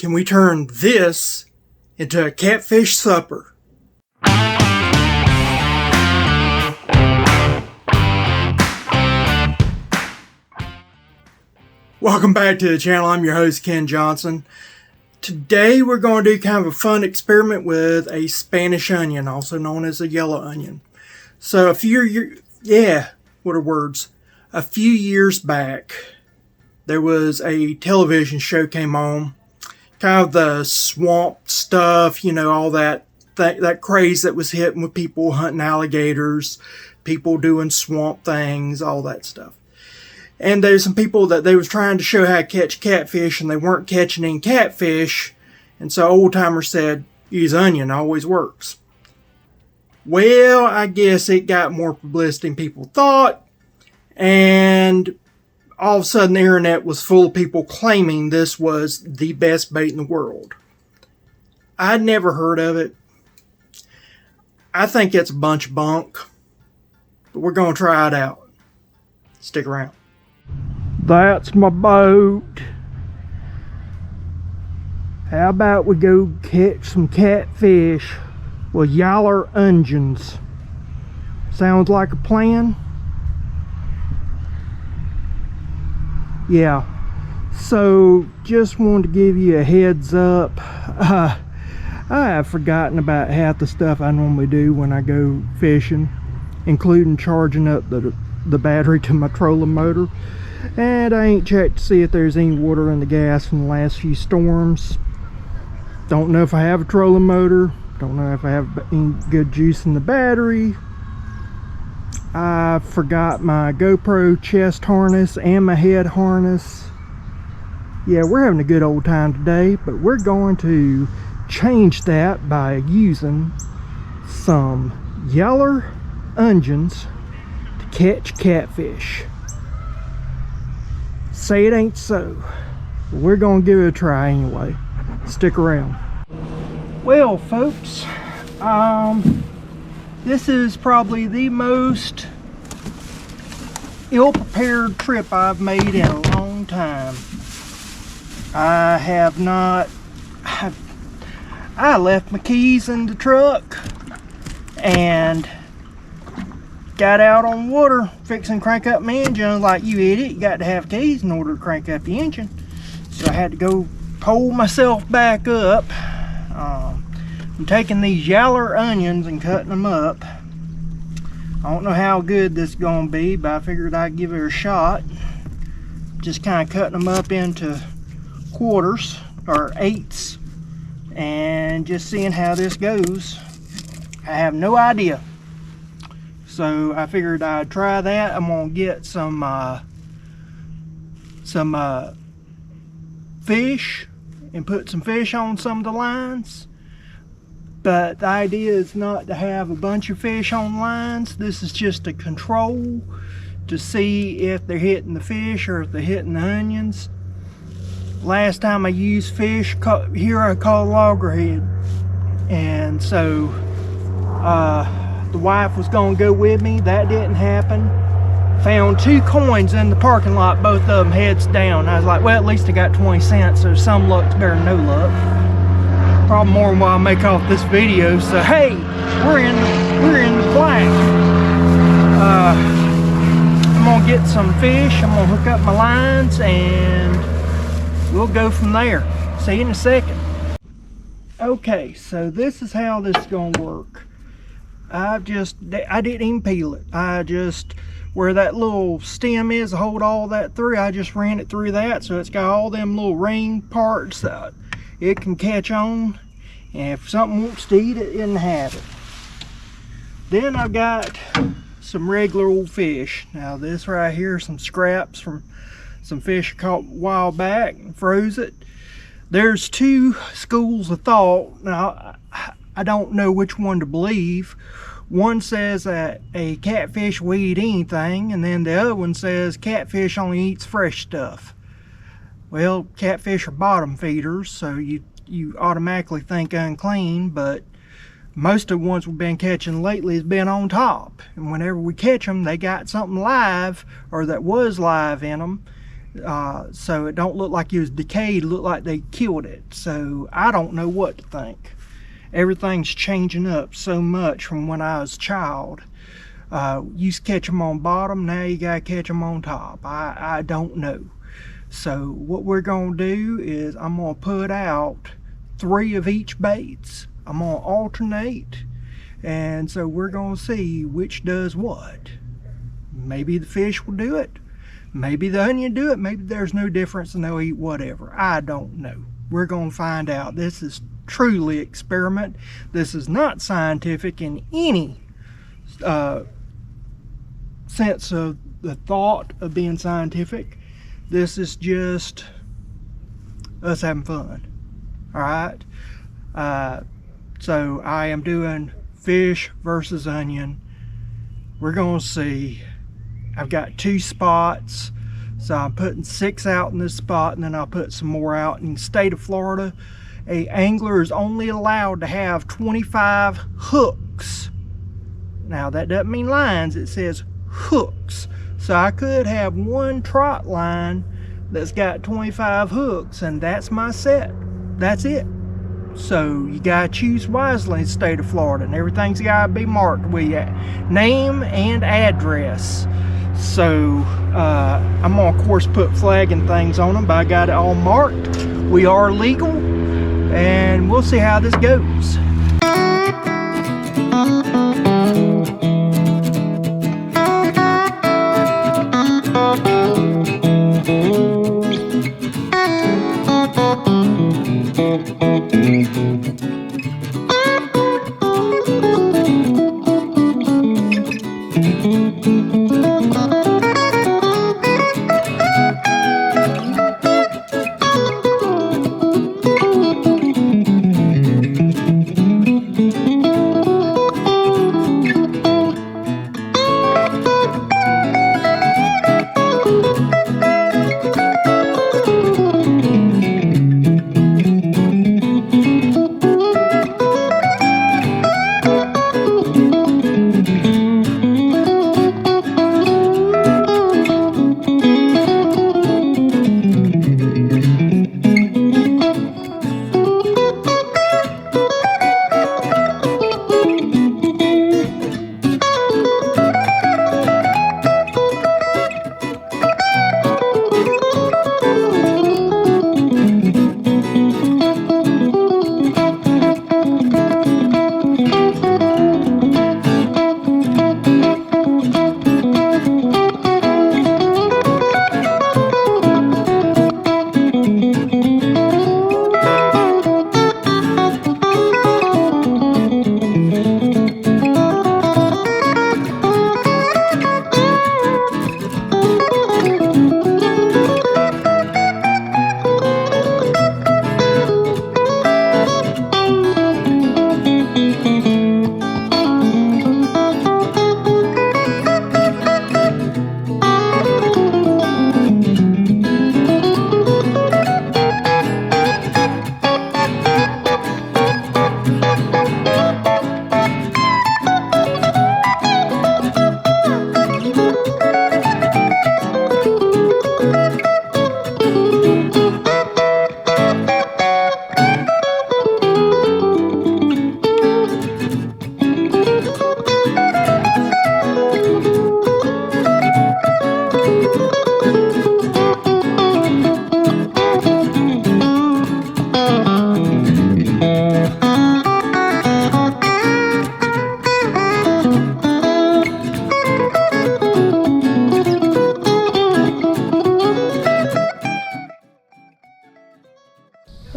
Can we turn this into a catfish supper? Welcome back to the channel. I'm your host, Ken Johnson. Today we're going to do kind of a fun experiment with a Spanish onion, also known as a yellow onion. So a few years back, there was a television show came on, kind of the swamp stuff, you know, all that craze that was hitting with people hunting alligators, people doing swamp things, all that stuff. And there's some people that they was trying to show how to catch catfish, and they weren't catching any catfish. And so old timers said, use onion, always works. Well, I guess it got more publicity than people thought. And all of a sudden the internet was full of people claiming this was the best bait in the world. I'd never heard of it. I think it's a bunch of bunk. But we're going to try it out. Stick around. That's my boat. How about we go catch some catfish with yaller onions? Sounds like a plan? Yeah. So, just wanted to give you a heads up. I have forgotten about half the stuff I normally do when I go fishing, including charging up the battery to my trolling motor. And I ain't checked to see if there's any water in the gas from the last few storms. Don't know if I have a trolling motor. Don't know if I have any good juice in the battery. I forgot my GoPro chest harness and my head harness. Yeah, we're having a good old time today, but we're going to change that by using some yaller onions to catch catfish. Say it ain't so. We're gonna give it a try anyway. Stick around. Well, folks, this is probably the most ill-prepared trip I've made in a long time. I left my keys in the truck and got out on water, fixing to crank up my engine. Like, you idiot, you got to have keys in order to crank up the engine. So I had to go pull myself back up. I'm taking these yaller onions and cutting them up. I don't know how good this is going to be, but I figured I'd give it a shot. Just kind of cutting them up into quarters or eighths and just seeing how this goes. I have no idea. So I figured I'd try that. I'm gonna get some fish and put some fish on some of the lines. But the idea is not to have a bunch of fish on lines. This is just a control to see if they're hitting the fish or if they're hitting the onions. Last time I used fish, here I caught a loggerhead. And so the wife was gonna go with me. That didn't happen. Found 2 coins in the parking lot, both of them heads down. I was like, well, at least I got 20 cents, so some luck's better than no luck. Probably more than what I make off this video. So hey, we're in the black. I'm gonna get some fish. I'm gonna hook up my lines and we'll go from there. See you in a second. Okay, so this is how this is gonna work. I didn't even peel it. I just, where that little stem is to hold all that through, I just ran it through that, so it's got all them little ring parts that it can catch on, and if something wants to eat it, it'll have it. Then I've got some regular old fish. Now this right here, some scraps from some fish I caught a while back and froze it. There's 2 schools of thought. Now I don't know which one to believe. One says that a catfish will eat anything, and then the other one says catfish only eats fresh stuff. Well, catfish are bottom feeders, so you automatically think unclean, but most of the ones we've been catching lately has been on top. And whenever we catch them, they got something live, or that was live in them, so it don't look like it was decayed, look like they killed it. So I don't know what to think. Everything's changing up so much from when I was a child. Used to catch them on bottom, now you gotta catch them on top. I don't know. So what we're gonna do is I'm gonna put out 3 of each baits. I'm gonna alternate, and so we're gonna see which does what. Maybe the fish will do it, maybe the onion do it, maybe there's no difference and they'll eat whatever. I don't know. We're gonna find out. This is truly experiment. This is not scientific in any sense of the thought of being scientific. This is just us having fun. All right. So I am doing fish versus onion. We're gonna see. I've got 2 spots, so I'm putting 6 out in this spot, and then I'll put some more out. In the state of Florida, a angler is only allowed to have 25 hooks. Now that doesn't mean lines, it says hooks. So I could have 1 trot line that's got 25 hooks, and that's my set. That's it. So you gotta choose wisely in the state of Florida, and everything's gotta be marked with your name and address. So I'm gonna of course put flag and things on them, but I got it all marked. We are legal, and we'll see how this goes.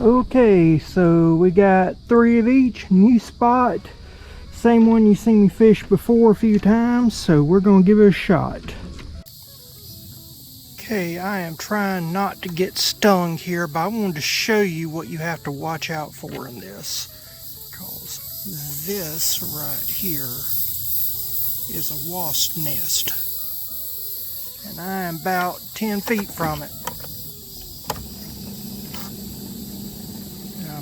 Okay, so we got 3 of each, new spot, same one you seen me fish before a few times, so we're gonna give it a shot. Okay, I am trying not to get stung here, but I wanted to show you what you have to watch out for in this, because this right here is a wasp nest, and I am about 10 feet from it.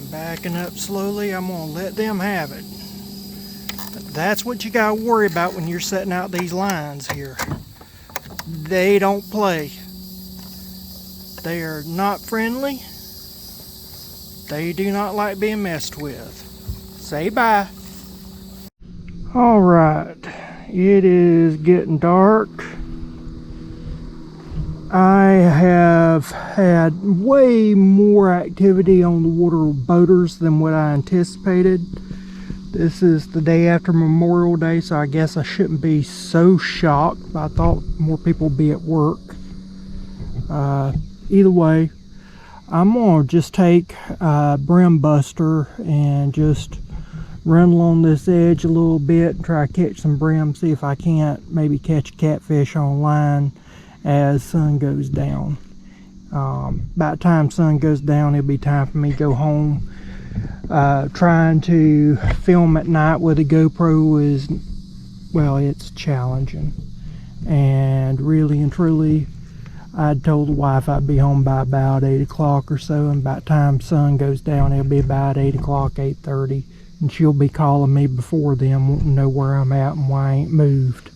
Backing up slowly, I'm gonna let them have it. But that's what you gotta worry about when you're setting out these lines here. They don't play. They are not friendly. They do not like being messed with. Say bye. Alright, it is getting dark. I have had way more activity on the water boaters than what I anticipated. This is the day after Memorial Day, so I guess I shouldn't be so shocked. I thought more people would be at work. Either way, I'm gonna just take a brim buster and just run along this edge a little bit and try to catch some brim, see if I can't maybe catch a catfish on line as sun goes down. By the time sun goes down, it'll be time for me to go home. Trying to film at night with a GoPro is, well, it's challenging. And really and truly, I'd told the wife I'd be home by about 8 o'clock or so, and by the time sun goes down, it'll be about 8 o'clock, 8:30, and she'll be calling me before then, wanting to know where I'm at and why I ain't moved.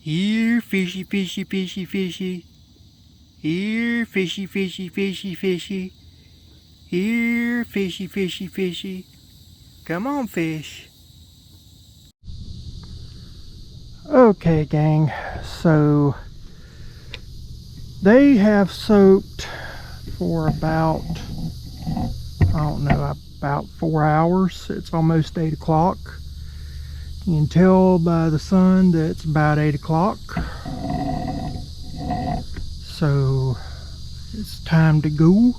Here, fishy, fishy, fishy, fishy. Here, fishy, fishy, fishy, fishy. Here, fishy, fishy, fishy. Come on, fish. Okay, gang, so they have soaked for about, I don't know, about 4 hours. It's almost 8 o'clock. You can tell by the sun that it's about 8 o'clock. So it's time to go.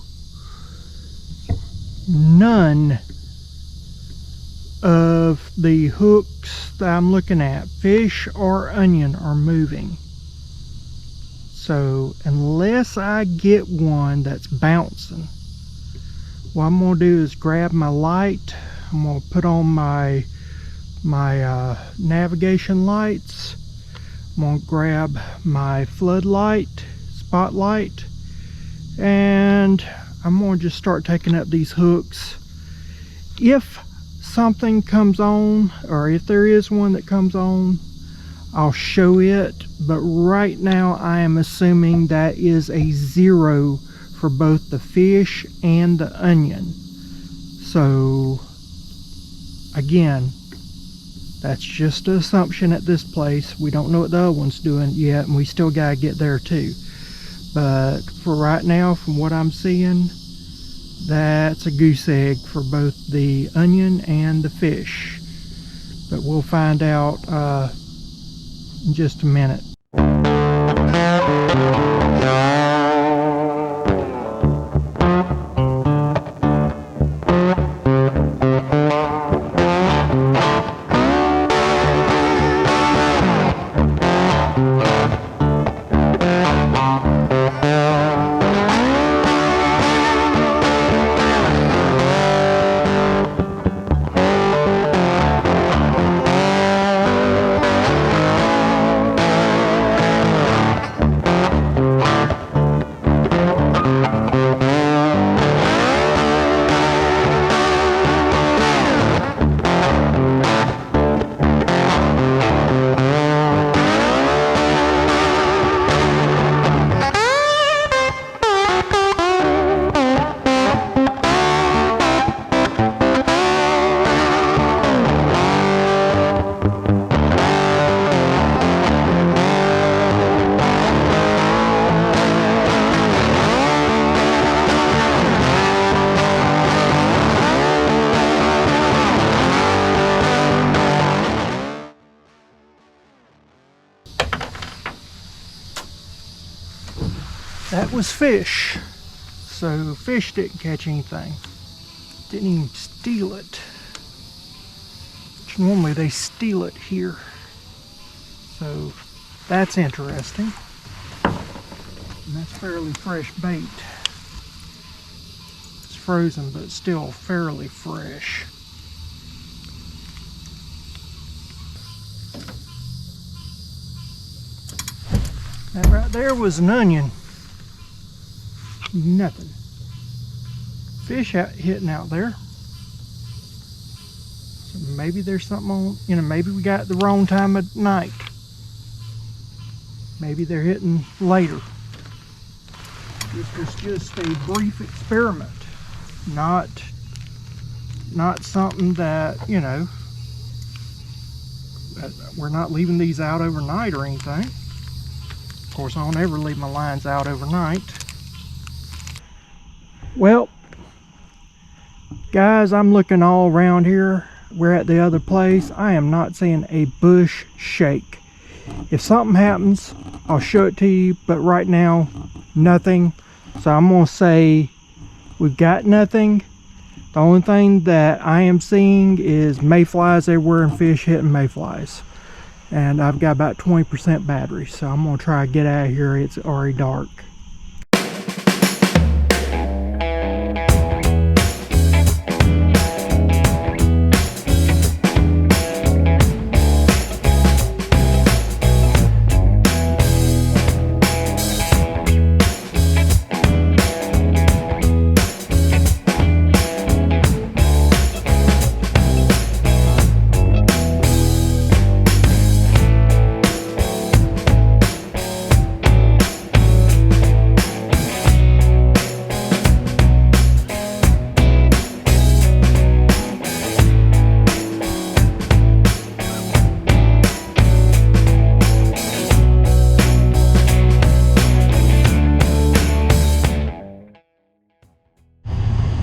None of the hooks that I'm looking at, fish or onion, are moving. So unless I get one that's bouncing, what I'm going to do is grab my light. I'm going to put on my navigation lights. I'm going to grab my floodlight, spotlight, and I'm going to just start taking up these hooks. If something comes on, or if there is one that comes on, I'll show it. But right now I am assuming that is a 0 for both the fish and the onion. So again, that's just an assumption at this place. We don't know what the other one's doing yet, and we still gotta get there too. But for right now, from what I'm seeing, that's a goose egg for both the onion and the fish. But we'll find out in just a minute. That was fish. So fish didn't catch anything. Didn't even steal it. Which normally they steal it here. So that's interesting. And that's fairly fresh bait. It's frozen, but still fairly fresh. That right there was an onion. Nothing. Fish out hitting out there. So maybe there's something on, you know, maybe we got the wrong time of night. Maybe they're hitting later. This was just a brief experiment. Not something that, you know, we're not leaving these out overnight or anything. Of course, I don't ever leave my lines out overnight. Well, guys, I'm looking all around here. We're at the other place. I am not seeing a bush shake. If something happens, I'll show it to you, but right now, nothing. So I'm gonna say we've got nothing. The only thing that I am seeing is mayflies everywhere and fish hitting mayflies. And I've got about 20% battery, so I'm gonna try to get out of here. It's already dark.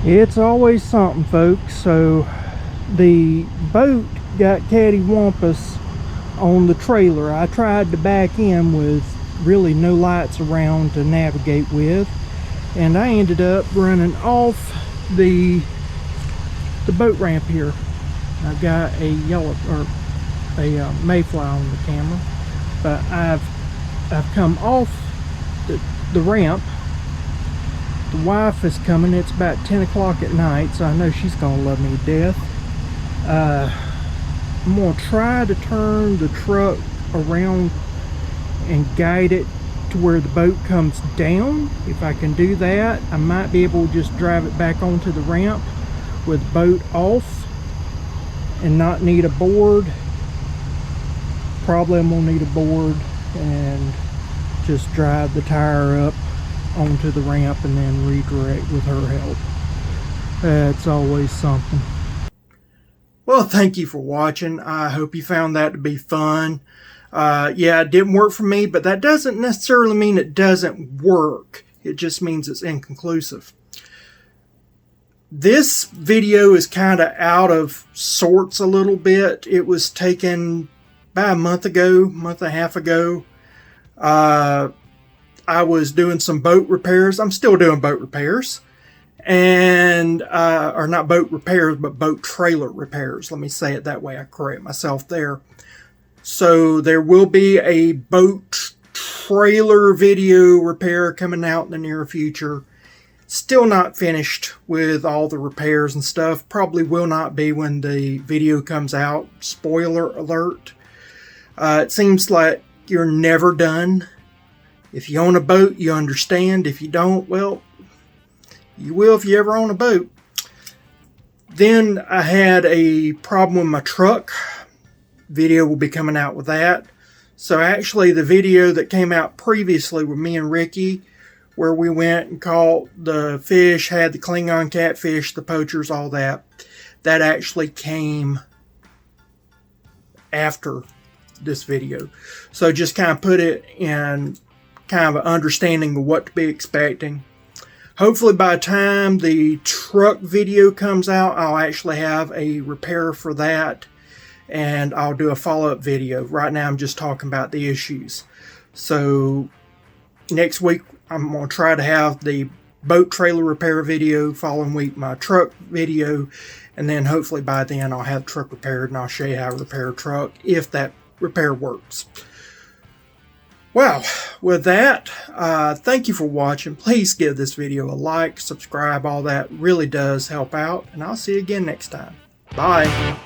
It's always something, folks. So the boat got cattywampus on the trailer. I tried to back in with really no lights around to navigate with, and I ended up running off the boat ramp here. I've got a yellow or a mayfly on the camera, but I've come off the ramp. The wife is coming. It's about 10 o'clock at night, so I know she's gonna love me to death. I'm gonna try to turn the truck around and guide it to where the boat comes down. If I can do that, I might be able to just drive it back onto the ramp with the boat off. and not need a board. Probably I'm gonna need a board and just drive the tire up onto the ramp and then redirect with her help. That's always something. Well, thank you for watching. I hope you found that to be fun. Yeah, it didn't work for me, but that doesn't necessarily mean it doesn't work. It just means it's inconclusive. This video is kind of out of sorts a little bit. It was taken about a month and a half ago. I was doing some boat repairs. I'm still doing boat repairs. And, or not boat repairs, but boat trailer repairs. Let me say it that way. I correct myself there. So there will be a boat trailer video repair coming out in the near future. Still not finished with all the repairs and stuff. Probably will not be when the video comes out. Spoiler alert. It seems like you're never done. If you own a boat, you understand. If you don't, well, you will if you ever own a boat. Then I had a problem with my truck. Video will be coming out with that. So actually the video that came out previously with me and Ricky, where we went and caught the fish, had the Klingon catfish, the poachers, all that, that actually came after this video. So just kind of put it in kind of an understanding of what to be expecting. Hopefully by the time the truck video comes out, I'll actually have a repair for that, and I'll do a follow-up video. Right now I'm just talking about the issues. So next week I'm going to try to have the boat trailer repair video, following week my truck video, and then hopefully by then I'll have the truck repaired and I'll show you how to repair a truck if that repair works. Well, with that, thank you for watching. Please give this video a like, subscribe, all that really does help out, and I'll see you again next time. Bye.